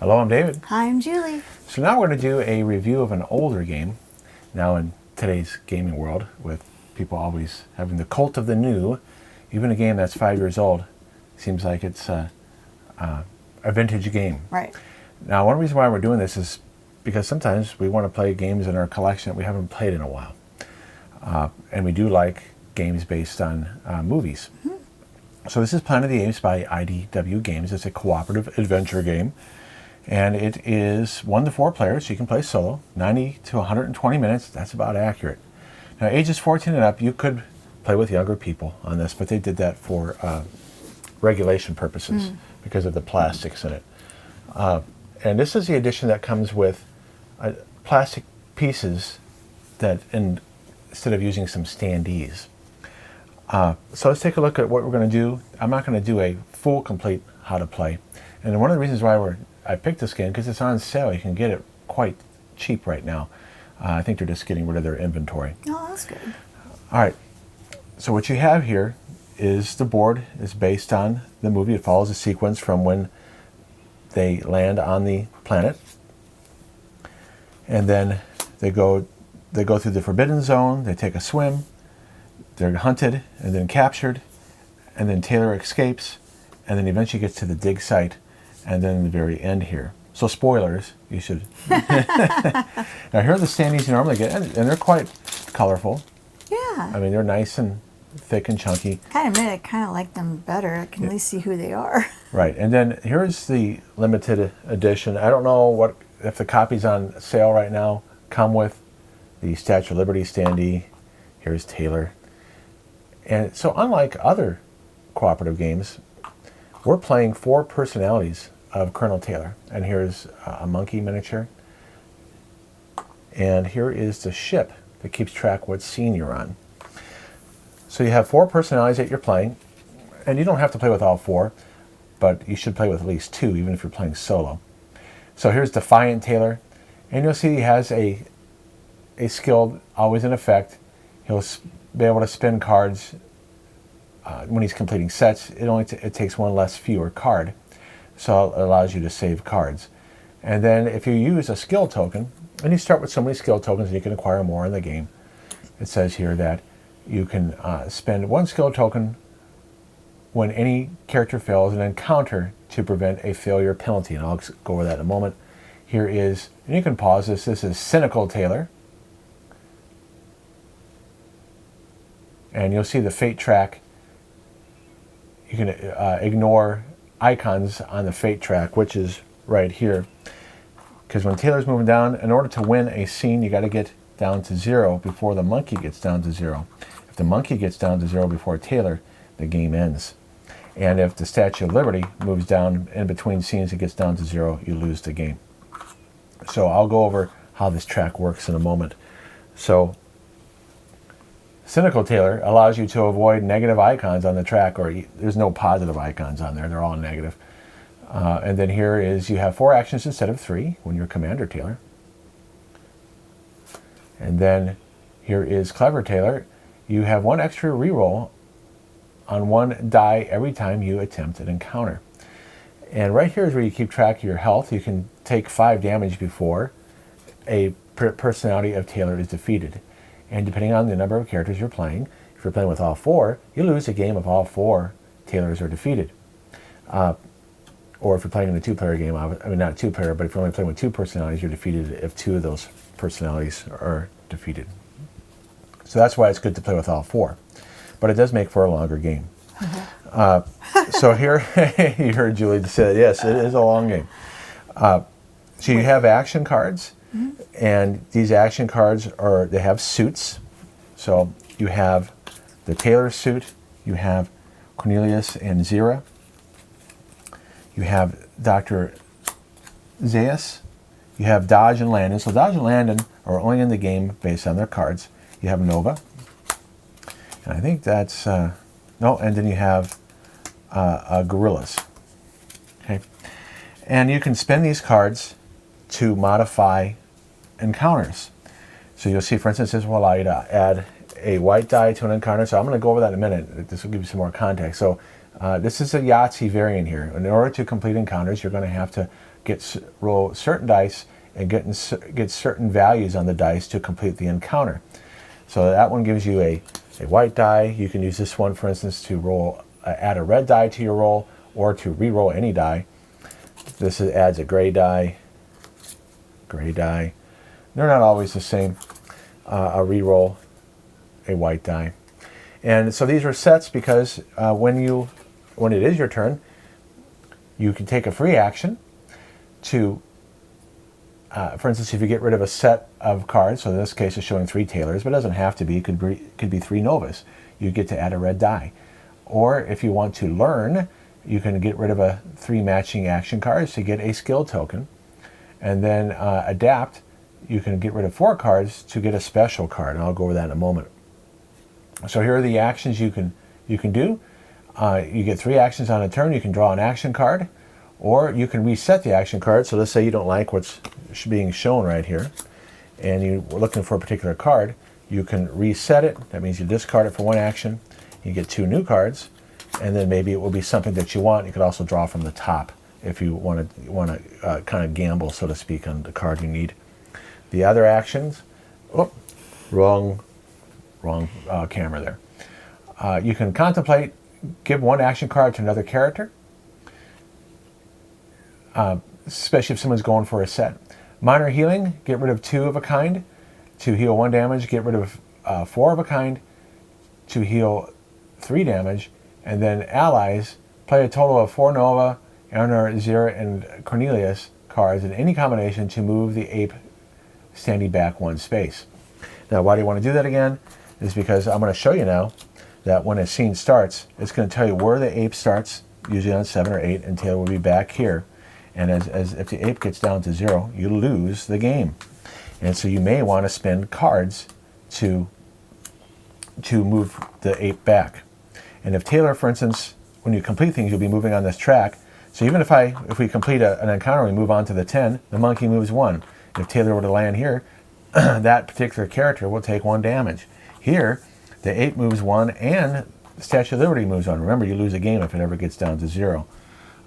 Hello, I'm David. Hi, I'm Julie. So now we're going to do a review of an older game. Now in today's gaming world, with people always having the cult of the new, even a game that's 5 years old seems like it's a vintage game. Right. Now, one reason why we're doing this is because sometimes we want to play games in our collection that we haven't played in a while. And we do like games based on movies. Mm-hmm. So this is Planet of the Apes by IDW Games. It's a cooperative adventure game. And it is 1 to 4 players, so you can play solo. 90 to 120 minutes, that's about accurate. Now, ages 14 and up, you could play with younger people on this, but they did that for regulation purposes because of the plastics in it. And this is the edition that comes with plastic pieces that, instead of using some standees. So let's take a look at what we're going to do. I'm not going to do a full, complete how to play. And one of the reasons why I picked this game, because it's on sale. You can get it quite cheap right now. I think they're just getting rid of their inventory. Oh, that's good. All right. So what you have here is the board is based on the movie. It follows a sequence from when they land on the planet, and then they go through the Forbidden Zone. They take a swim. They're hunted and then captured, and then Taylor escapes, and then eventually gets to the dig site. And then the very end here. So spoilers, you should. Now here are the standees you normally get, and they're quite colorful. Yeah. I mean, they're nice and thick and chunky. I admit I kind of like them better. I can at least see who they are. Right, and then here's the limited edition. I don't know if the copies on sale right now come with the Statue of Liberty standee. Here's Taylor. And so unlike other cooperative games, we're playing 4 personalities of Colonel Taylor. And here's a monkey miniature. And here is the ship that keeps track what scene you're on. So you have 4 personalities that you're playing. And you don't have to play with all 4, but you should play with at least 2, even if you're playing solo. So here's Defiant Taylor. And you'll see he has a skill always in effect. He'll be able to spin cards when he's completing sets. It takes 1 less fewer card. So it allows you to save cards. And then if you use a skill token, and you start with so many skill tokens and you can acquire more in the game, it says here that you can spend 1 skill token when any character fails an encounter to prevent a failure penalty. And I'll go over that in a moment. Here is, and you can pause this, this is Cynical Taylor. And you'll see the fate track. You can ignore icons on the fate track, which is right here. Because when Taylor's moving down, in order to win a scene, you got to get down to 0 before the monkey gets down to 0. If the monkey gets down to 0 before Taylor, the game ends. And if the Statue of Liberty moves down in between scenes, it gets down to 0, you lose the game. So I'll go over how this track works in a moment. So Cynical Taylor allows you to avoid negative icons on the track, or there's no positive icons on there. They're all negative. And then here is you have 4 actions instead of 3 when you're Commander Taylor. And then here is Clever Taylor. You have 1 extra reroll on 1 die every time you attempt an encounter. And right here is where you keep track of your health. You can take 5 damage before a personality of Taylor is defeated. And depending on the number of characters you're playing, if you're playing with all 4, you lose a game if all 4 Taylors are defeated. Or if you're playing in a 2-player game, I mean not 2-player, but if you're only playing with 2 personalities, you're defeated if 2 of those personalities are defeated. So that's why it's good to play with all 4. But it does make for a longer game. So here, you heard Julie say that, yes, it is a long game. So you have action cards. And these action cards they have suits. So you have the Taylor suit, you have Cornelius and Zira, you have Dr. Zaius, you have Dodge and Landon. So Dodge and Landon are only in the game based on their cards. You have Nova, and I think that's, and then you have Gorillas. Okay, and you can spend these cards to modify encounters. So you'll see, for instance, this will allow you to add a white die to an encounter. So I'm going to go over that in a minute. This will give you some more context. So this is a Yahtzee variant here. In order to complete encounters, you're going to have to roll certain dice and get certain values on the dice to complete the encounter. So that one gives you a white die. You can use this one, for instance, to roll, add a red die to your roll, or to re-roll any die. This adds a gray die. They're not always the same. A re-roll a white die. And so these are sets because when it is your turn, you can take a free action to, for instance, if you get rid of a set of cards, so in this case it's showing 3 tailors, but it doesn't have to be, it could be 3 novas, you get to add a red die. Or if you want to learn, you can get rid of 3 matching action cards to get a skill token. And then adapt, you can get rid of 4 cards to get a special card, and I'll go over that in a moment. So here are the actions you can do. You get 3 actions on a turn. You can draw an action card, or you can reset the action card. So let's say you don't like what's being shown right here, and you're looking for a particular card. You can reset it. That means you discard it for 1 action. You get 2 new cards, and then maybe it will be something that you want. You could also draw from the top if you want to kind of gamble, so to speak, on the card you need. The other actions, wrong camera there. You can contemplate, give 1 action card to another character, especially if someone's going for a set. Minor healing, get rid of 2 of a kind to heal 1 damage, get rid of 4 of a kind to heal 3 damage, and then allies, play a total of 4 Nova, Eleanor, Zira, and Cornelius cards in any combination to move the ape standing back 1 space. Now, why do you want to do that again? Is because I'm going to show you now that when a scene starts, it's going to tell you where the ape starts, usually on 7 or 8, and Taylor will be back here. And as if the ape gets down to 0, you lose the game. And so you may want to spend cards to move the ape back. And if Taylor, for instance, when you complete things, you'll be moving on this track. So even if we complete an encounter, we move on to the 10, the monkey moves 1. If Taylor were to land here, that particular character will take 1 damage. Here, the 8 moves 1 and the Statue of Liberty moves 1. Remember, you lose a game if it ever gets down to 0.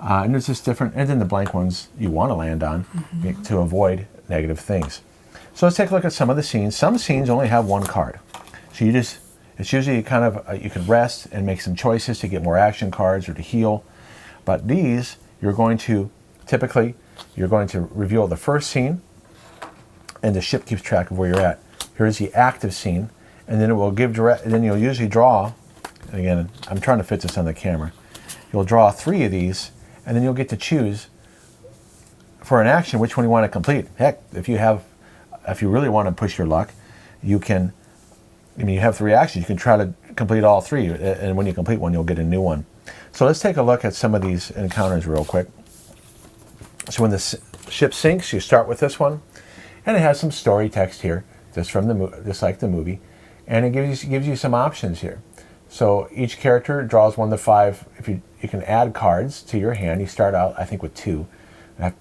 And there's just different, and then the blank ones you want to land on to avoid negative things. So let's take a look at some of the scenes. Some scenes only have 1 card. So it's usually kind of, you can rest and make some choices to get more action cards or to heal. But these, typically, you're going to reveal the first scene, and the ship keeps track of where you're at. Here's the active scene, and then it will give and then you'll usually draw, and again, I'm trying to fit this on the camera. You'll draw 3 of these, and then you'll get to choose for an action which one you want to complete. Heck, if you really want to push your luck, you can, you have 3 actions, you can try to complete all 3, and when you complete one, you'll get a new one. So let's take a look at some of these encounters real quick. So when the ship sinks, you start with this one, and it has some story text here, just like the movie, and it gives you some options here. So each character draws 1 to 5. If you can add cards to your hand. You start out, I think, with 2. I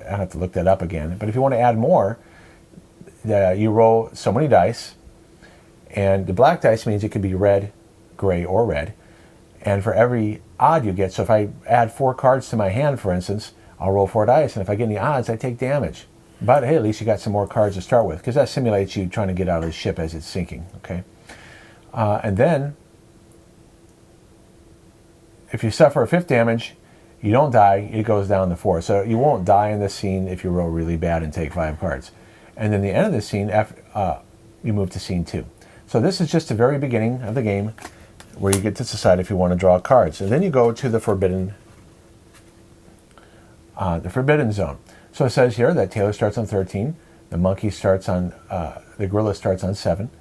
have to look that up again. But if you want to add more, you roll so many dice, and the black dice means it could be red, gray, or red. And for every odd you get, so if I add 4 cards to my hand, for instance, I'll roll 4 dice, and if I get any odds, I take damage. But hey, at least you got some more cards to start with, because that simulates you trying to get out of the ship as it's sinking. Okay, and then if you suffer a 5th damage, you don't die. It goes down to 4. So you won't die in this scene if you roll really bad and take 5 cards. And then the end of the scene, you move to scene 2. So this is just the very beginning of the game, where you get to decide if you want to draw cards. And then you go to the forbidden zone. So it says here that Taylor starts on 13, the monkey starts on, the gorilla starts on 7,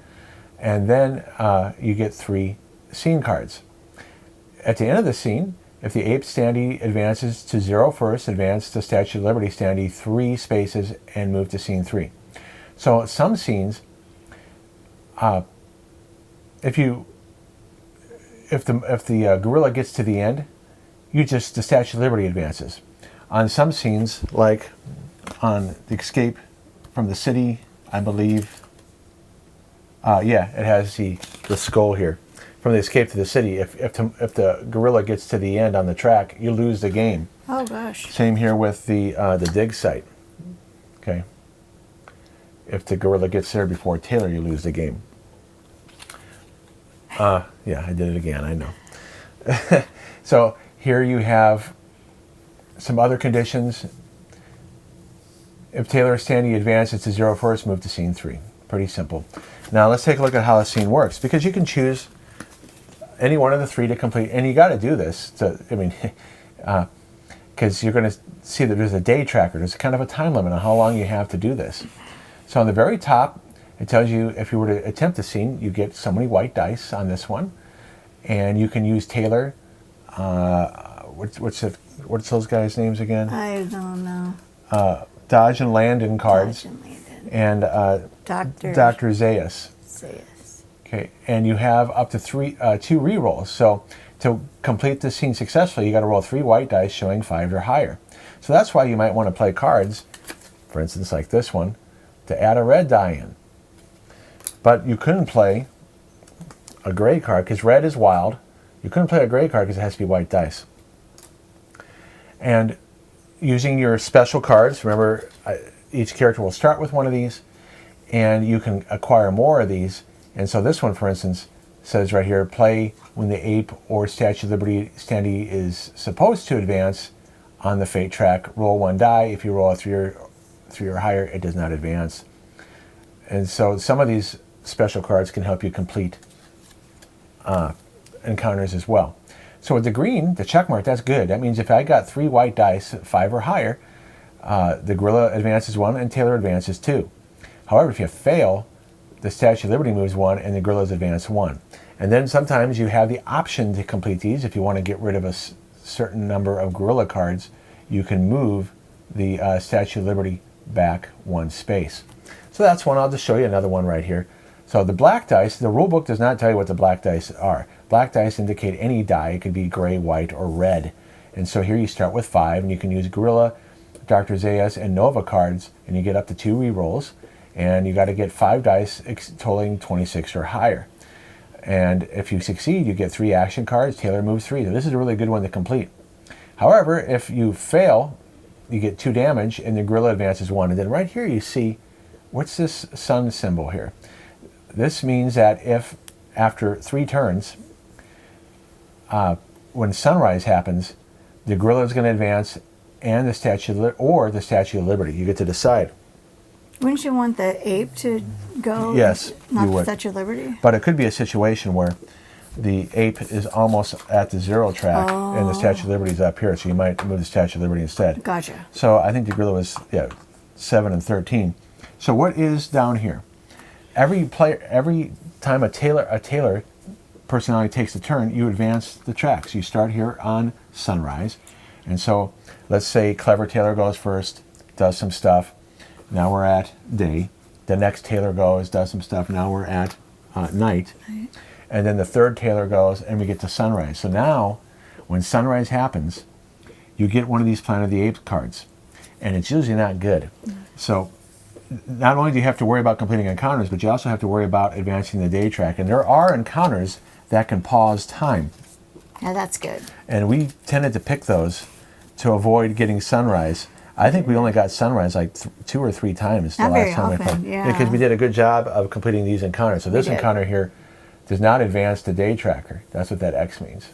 and then you get 3 scene cards. At the end of the scene, if the ape standee advances to 0 first, advance to Statue of Liberty standee 3 spaces and move to scene 3. So some scenes, if the gorilla gets to the end, the Statue of Liberty advances. On some scenes, like on the escape from the city, I believe, it has the skull here. from the escape to the city. If the gorilla gets to the end on the track, you lose the game. Oh gosh. Same here with the dig site. Okay. If the gorilla gets there before Taylor, you lose the game. Yeah, I did it again, I know. So here you have some other conditions. If Taylor is standing, advances to 0 first, move to scene 3. Pretty simple. Now let's take a look at how the scene works, because you can choose any one of the 3 to complete, and you got to do this. Because you're going to see that there's a day tracker. There's kind of a time limit on how long you have to do this. So on the very top, it tells you if you were to attempt the scene, you get so many white dice on this one, and you can use Taylor. What's those guys' names again? I don't know. Dodge and Landon cards. Dodge and Landon. And Dr. Zaius. Zaius. Okay, and you have up to 2 rerolls. So to complete the scene successfully, you got to roll 3 white dice showing 5 or higher. So that's why you might want to play cards, for instance, like this one, to add a red die in. But you couldn't play a gray card because red is wild. You couldn't play a gray card because it has to be white dice. And using your special cards, remember, each character will start with one of these, and you can acquire more of these. And so this one, for instance, says right here, play when the ape or Statue of Liberty standee is supposed to advance on the fate track. Roll 1 die. If you roll a 3 or higher, it does not advance. And so some of these special cards can help you complete encounters as well. So with the green, the check mark, that's good. That means if I got 3 white dice, 5 or higher, the gorilla advances 1 and Taylor advances 2. However, if you fail, the Statue of Liberty moves 1 and the gorillas advance 1. And then sometimes you have the option to complete these. If you want to get rid of a certain number of gorilla cards, you can move the Statue of Liberty back 1 space. So that's one. I'll just show you another one right here. So the black dice, the rule book does not tell you what the black dice are. Black dice indicate any die. It could be gray, white, or red. And so here you start with 5, and you can use Gorilla, Dr. Zaius, and Nova cards, and you get up to 2 rerolls. And you got to get 5 dice totaling 26 or higher. And if you succeed, you get 3 action cards. Taylor moves 3. So this is a really good one to complete. However, if you fail, you get 2 damage, and the gorilla advances 1. And then right here you see, what's this sun symbol here? This means that if after 3 turns, when sunrise happens, the gorilla is going to advance, and the Statue of Liberty. You get to decide. Wouldn't you want the ape to go? Yes, not you the would. Statue of Liberty. But it could be a situation where the ape is almost at the 0 track, and the Statue of Liberty is up here, so you might move the Statue of Liberty instead. Gotcha. So I think the gorilla was 7 and 13. So what is down here? Every time a Taylor personality takes a turn, you advance the track. So you start here on sunrise, and so let's say Clever Taylor goes first, does some stuff. Now we're at day. The next Taylor goes, does some stuff. Now we're at night. And then the third Taylor goes, and we get to sunrise. So now, when sunrise happens, you get one of these Planet of the Apes cards. And it's usually not good. So not only do you have to worry about completing encounters, but you also have to worry about advancing the day track. And there are encounters that can pause time. Yeah, that's good. And we tended to pick those to avoid getting sunrise. I think we only got sunrise like 2 or 3 times the Not last very time we often, played. yeah. Because we did a good job of completing these encounters. So this encounter here does not advance the day tracker. That's what that X means.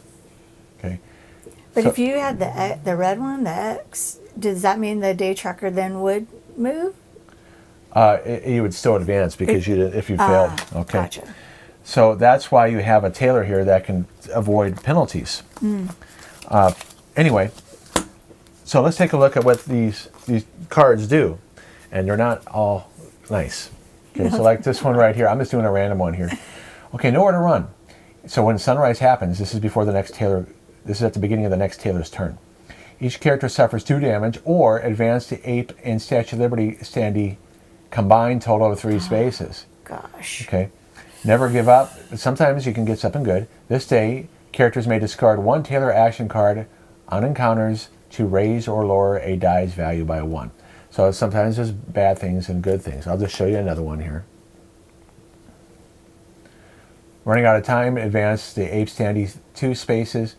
Okay. But if you had the red one, the X, does that mean the day tracker then would move? You would still advance because if you failed. Okay. Gotcha. So that's why you have a Taylor here that can avoid penalties. Anyway, so let's take a look at what these cards do. And they're not all nice. Okay, so like this one right here, I'm just doing a random one here. Okay, nowhere to run. So when sunrise happens, this is before the next Taylor, this is at the beginning of the next Taylor's turn. Each character suffers 2 damage or advance the ape and Statue of Liberty standee combined total of 3 spaces. Gosh. Okay. Never give up. Sometimes you can get something good. This day, characters may discard 1 Taylor action card on encounters to raise or lower a die's value by 1. So sometimes there's bad things and good things. I'll just show you another one here. Running out of time, advance the ape standee 2 spaces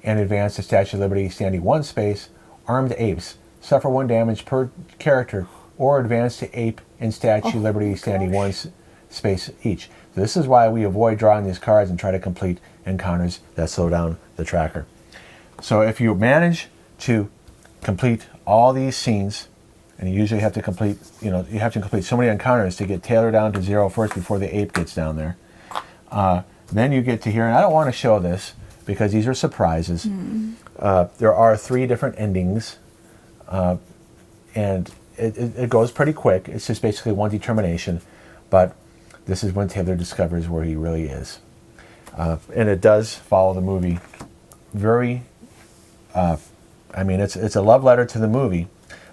and advance the Statue of Liberty standee 1 space. Armed apes suffer 1 damage per character or advance the ape and Statue of Liberty standee 1 space each. So this is why we avoid drawing these cards and try to complete encounters that slow down the tracker. So if you manage to complete all these scenes, and you usually have to complete, you have to complete so many encounters to get Taylor down to 0 first before the ape gets down there. Then you get to here, and I don't want to show this because these are surprises. There are 3 different endings, and it goes pretty quick. It's just basically one determination, but this is when Taylor discovers where he really is. And it does follow the movie very, it's a love letter to the movie,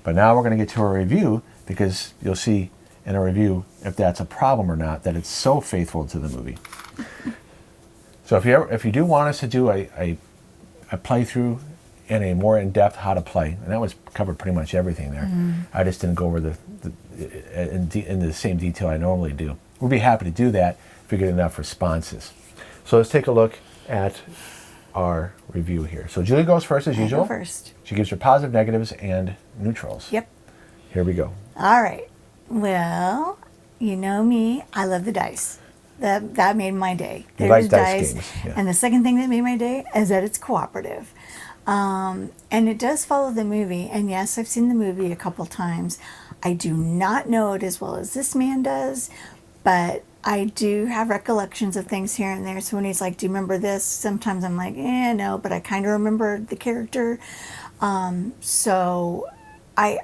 but now we're going to get to a review because you'll see in a review if that's a problem or not, that it's so faithful to the movie. So if you do want us to do a playthrough and a more in-depth how to play, and that was covered pretty much everything there. I just didn't go over in the same detail I normally do. We'll be happy to do that if we get enough responses. So let's take a look at our review here. So Julie goes first as usual. Go first. She gives her positive, negatives, and neutrals. Yep. Here we go. All right. Well, you know me. I love the dice. That made my day. You like dice games. Yeah. And the second thing that made my day is that it's cooperative. And it does follow the movie. And yes, I've seen the movie a couple times. I do not know it as well as this man does, but I do have recollections of things here and there. So when he's like, do you remember this? Sometimes I'm like, no, but I kind of remember the character. So I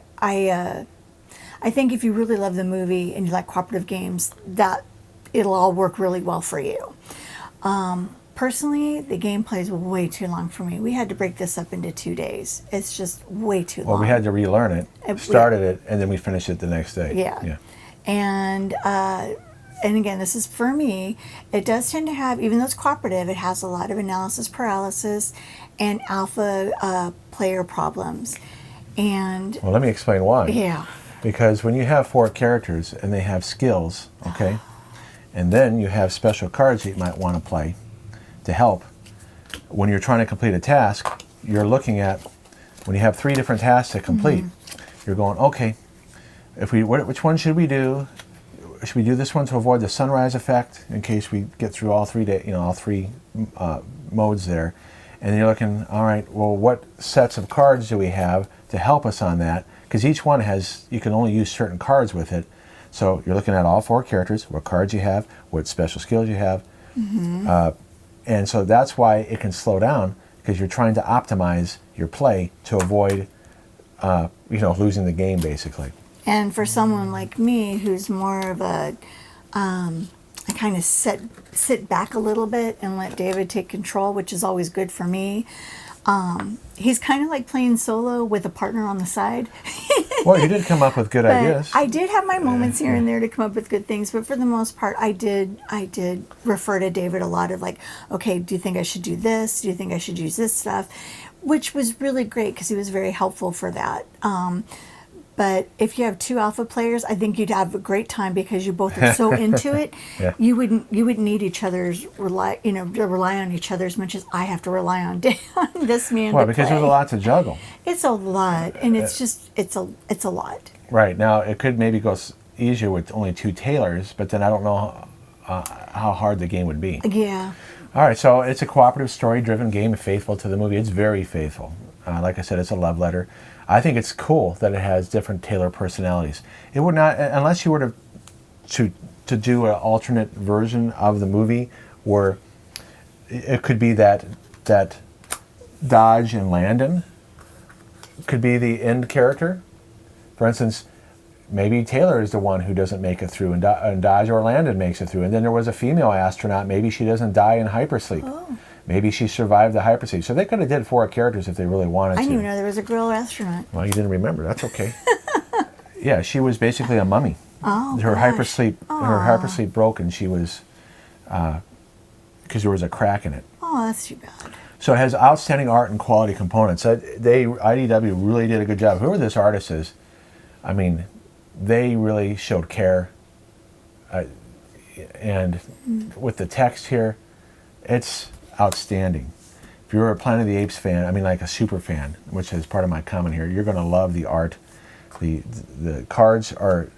think if you really love the movie and you like cooperative games, that it'll all work really well for you. Personally, the gameplay is way too long for me. We had to break this up into 2 days. It's just way too long. Well, we had to relearn it, started it, and then we finished it the next day. Yeah. And again, this is for me. It does tend to have, even though it's cooperative, it has a lot of analysis paralysis and alpha player problems. And well, let me explain why. Yeah. Because when you have 4 characters and they have skills, okay, and then you have special cards that you might want to play to help. When you're trying to complete a task, you're looking at, when you have 3 different tasks to complete, you're going, okay, which one should we do? Should we do this one to avoid the sunrise effect in case we get through all 3 modes there? And then you're looking, all right, well, what sets of cards do we have to help us on that? Because each one you can only use certain cards with it. So you're looking at all 4 characters, what cards you have, what special skills you have. And so that's why it can slow down, because you're trying to optimize your play to avoid, losing the game, basically. And for someone like me, who's more of a, I kind of sit back a little bit and let David take control, which is always good for me. He's kind of like playing solo with a partner on the side. Well, you did come up with good ideas. I did have my moments here and there to come up with good things, but for the most part, I did refer to David a lot of like, okay, do you think I should do this? Do you think I should use this stuff? Which was really great because he was very helpful for that. But if you have 2 alpha players, I think you'd have a great time because you both are so into it. Yeah. You wouldn't need each other's to rely on each other as much as I have to rely on this man. Well, because there's a lot to juggle. It's a lot, and it's just it's a lot. Right. Now it could maybe go easier with only 2 Taylors, but then I don't know how hard the game would be. Yeah. All right, so it's a cooperative, story-driven game, faithful to the movie. It's very faithful. Like I said, it's a love letter. I think it's cool that it has different Taylor personalities. It would not, unless you were to do an alternate version of the movie, where it could be that Dodge and Landon could be the end character. For instance, maybe Taylor is the one who doesn't make it through, and Dodge or Landon makes it through. And then there was a female astronaut. Maybe she doesn't die in hypersleep. Oh. Maybe she survived the hypersleep. So they could have did 4 characters if they really wanted to. I didn't even know there was a girl astronaut. Well, you didn't remember. That's okay. Yeah, she was basically a mummy. Oh, her gosh. hypersleep broke, and she was because there was a crack in it. Oh, that's too bad. So it has outstanding art and quality components. IDW really did a good job. Whoever this artist is, I mean, they really showed care. and with the text here, it's outstanding. If you're a Planet of the Apes fan, I mean like a super fan, which is part of my comment here, you're going to love the art. The cards are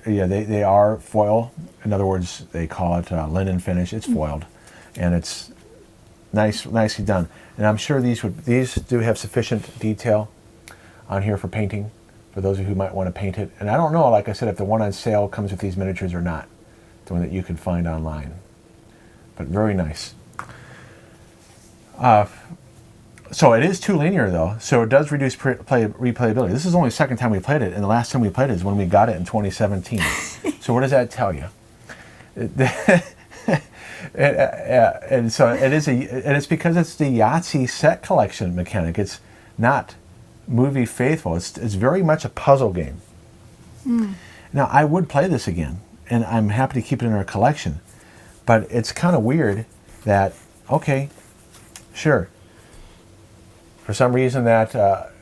they are foil. In other words, they call it linen finish. It's foiled, and it's nicely done. And I'm sure these do have sufficient detail on here for painting, for those of you who might want to paint it. And I don't know, like I said, if the one on sale comes with these miniatures or not, the one that you can find online. But very nice. So it is too linear though, so it does reduce replayability. This is only the second time we played it, and the last time we played it is when we got it in 2017. So what does that tell you? And so it is and it's because it's the Yahtzee set collection mechanic. It's not movie faithful. It's very much a puzzle game. Now I would play this again, and I'm happy to keep it in our collection, but it's kind of weird that, okay, sure, for some reason that,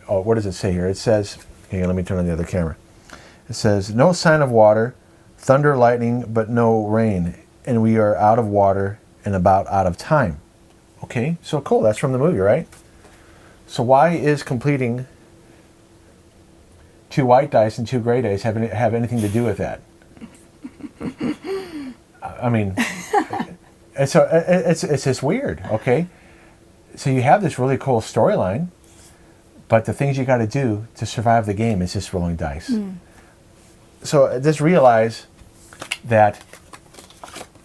what does it say here? It says, okay, let me turn on the other camera. It says, no sign of water, thunder, lightning, but no rain, and we are out of water and about out of time. Okay, so cool, that's from the movie, right? So why is completing 2 white dice and 2 gray dice have anything to do with that? I mean, it's just weird, okay? So you have this really cool storyline, but the things you got to do to survive the game is just rolling dice. So just realize that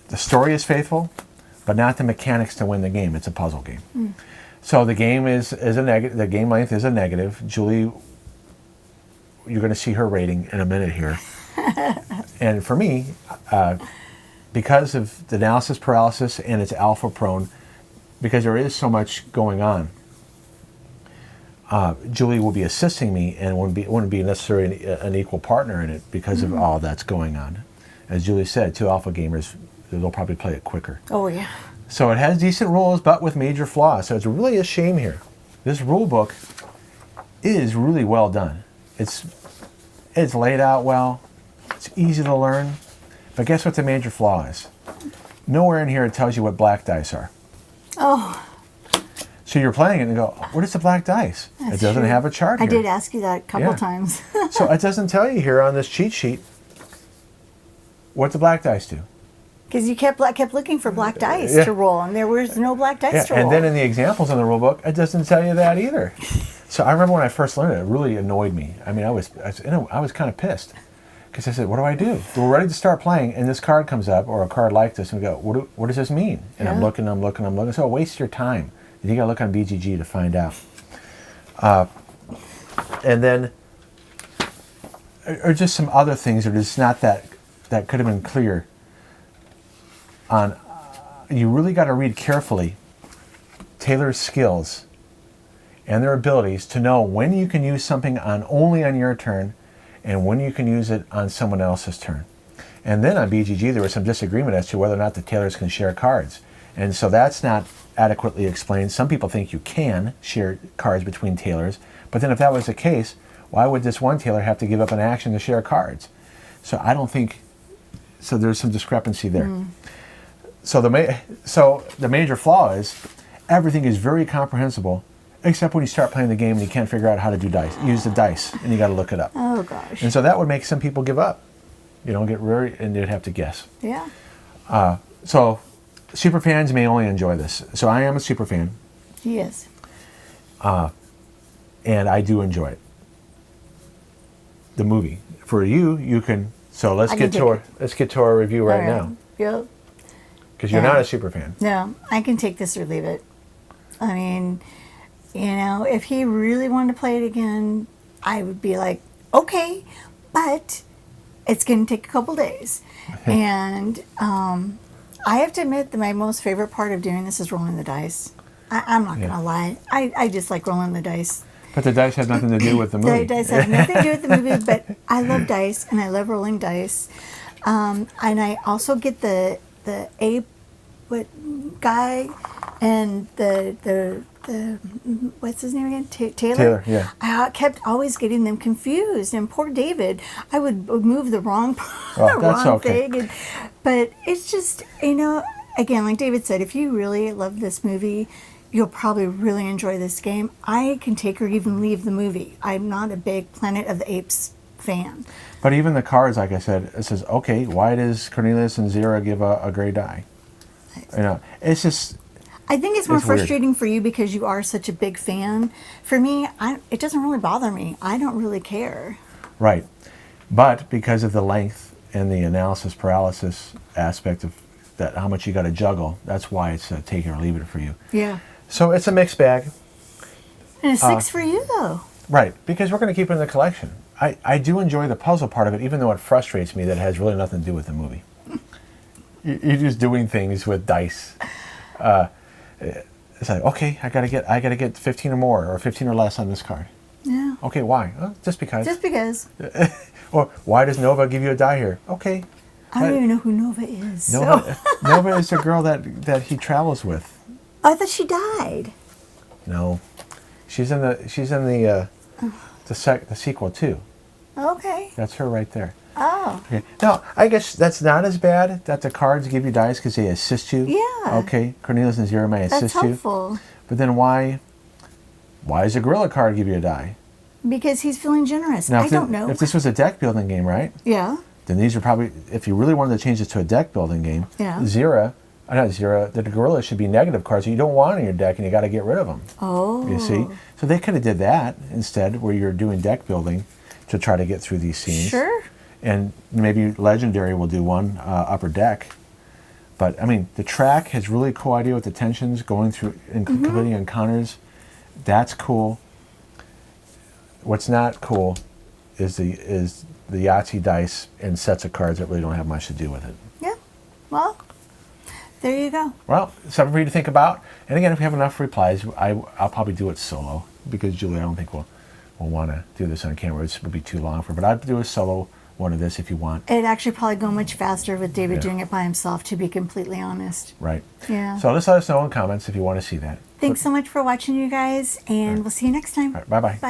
the story is faithful, but not the mechanics to win the game. It's a puzzle game. So the game is a negative. The game length is a negative. Julie, you're going to see her rating in a minute here. And for me, because of the analysis paralysis and it's alpha prone, because there is so much going on, Julie will be assisting me and wouldn't be necessarily an equal partner in it because of all that's going on. As Julie said, 2 alpha gamers, they'll probably play it quicker. Oh, yeah. So it has decent rules, but with major flaws. So it's really a shame here. This rule book is really well done. It's laid out well. It's easy to learn. But guess what the major flaw is? Nowhere in here it tells you what black dice are. Oh. So you're playing it and go, what is the black dice? That's it doesn't true. have a chart here. I did ask you that a couple times. So it doesn't tell you here on this cheat sheet what the black dice do. Because you kept looking for black dice to roll, and there was no black dice to roll. And then in the examples in the rule book, it doesn't tell you that either. So I remember when I first learned it, it really annoyed me. I mean, I was kind of pissed. Because I said, what do I do? We're ready to start playing, and this card comes up, or a card like this, and we go, what does this mean? And I'm looking. So waste your time. You got to look on BGG to find out. And then, or just some other things that are just not that could have been clear. You really got to read carefully Taylor's skills and their abilities to know when you can use something only on your turn, and when you can use it on someone else's turn. And then on BGG, there was some disagreement as to whether or not the Taylors can share cards. And so that's not adequately explained. Some people think you can share cards between Taylors, but then if that was the case, why would this one Taylor have to give up an action to share cards? So I don't think, so there's some discrepancy there. So the major flaw is everything is very comprehensible, except when you start playing the game and you can't figure out how to use the dice, and you got to look it up. Oh gosh. And so that would make some people give up. And they'd have to guess. Yeah. So super fans may only enjoy this. So I am a super fan. He is. And I do enjoy it. The movie. For you can. So let's get to our review right now. Yep. Because you're not a super fan. No, I can take this or leave it. I mean, if he really wanted to play it again, I would be like, okay, but it's going to take a couple days. And I have to admit that my most favorite part of doing this is rolling the dice. I'm not going to lie. I just like rolling the dice. But the dice have nothing to do with the movie. The dice have nothing to do with the movie, but I love dice, and I love rolling dice. And I also get the ape guy and the what's his name again? Taylor? Taylor, yeah. I kept always getting them confused. And poor David, I would move the wrong, Oh, that's wrong okay. thing. But it's just, you know, again, like David said, if you really love this movie, you'll probably really enjoy this game. I can take or even leave the movie. I'm not a big Planet of the Apes fan. But even the cards, like I said, it says, okay, why does Cornelius and Zira give a gray die? You know, it's just... I think it's more It's weird. frustrating for you because you are such a big fan. For me, it doesn't really bother me. I don't really care. Right. But because of the length and the analysis paralysis aspect of that, how much you got to juggle, that's why it's a take it or leave it for you. Yeah. So it's a mixed bag. And a 6 for you, though. Right, because we're going to keep it in the collection. I do enjoy the puzzle part of it, even though it frustrates me that it has really nothing to do with the movie. You're just doing things with dice. It's like, okay, I gotta get 15 or more, or 15 or less on this card. Yeah. Okay, why? Just because. Just because. Or why does Nova give you a die here? Okay. I don't even know who Nova is. Nova, So. Nova is the girl that he travels with. I thought she died. No, she's in the sequel too. Okay. That's her right there. Oh. Okay. Now, I guess that's not as bad that the cards give you dice because they assist you. Yeah. Okay, Cornelius and Zero may assist That's you. helpful. But then why does a gorilla card give you a die? Because he's feeling generous. Now, I don't know. If this was a deck building game, right? Yeah. Then these are probably, if you really wanted to change this to a deck building game, Yeah. the gorilla should be negative cards that you don't want in your deck and you got to get rid of them. Oh. You see? So they could have did that instead, where you're doing deck building to try to get through these scenes. Sure. And maybe Legendary will do one upper deck. But I mean, the track has really cool idea with the tensions going through and completing encounters. That's cool. What's not cool is the Yahtzee dice and sets of cards that really don't have much to do with it. Yeah. Well, there you go. Well, something for you to think about. And again, if we have enough replies, I'll probably do it solo because Julie, I don't think we'll want to do this on camera. It would be too long for. But I'd do a solo one of this if you want. It'd actually probably go much faster with David Yeah. doing it by himself, to be completely honest. Right. Yeah. So just let us know in comments if you want to see that. Thanks so much for watching, you guys, and we'll see you next time. All right, bye-bye. Bye.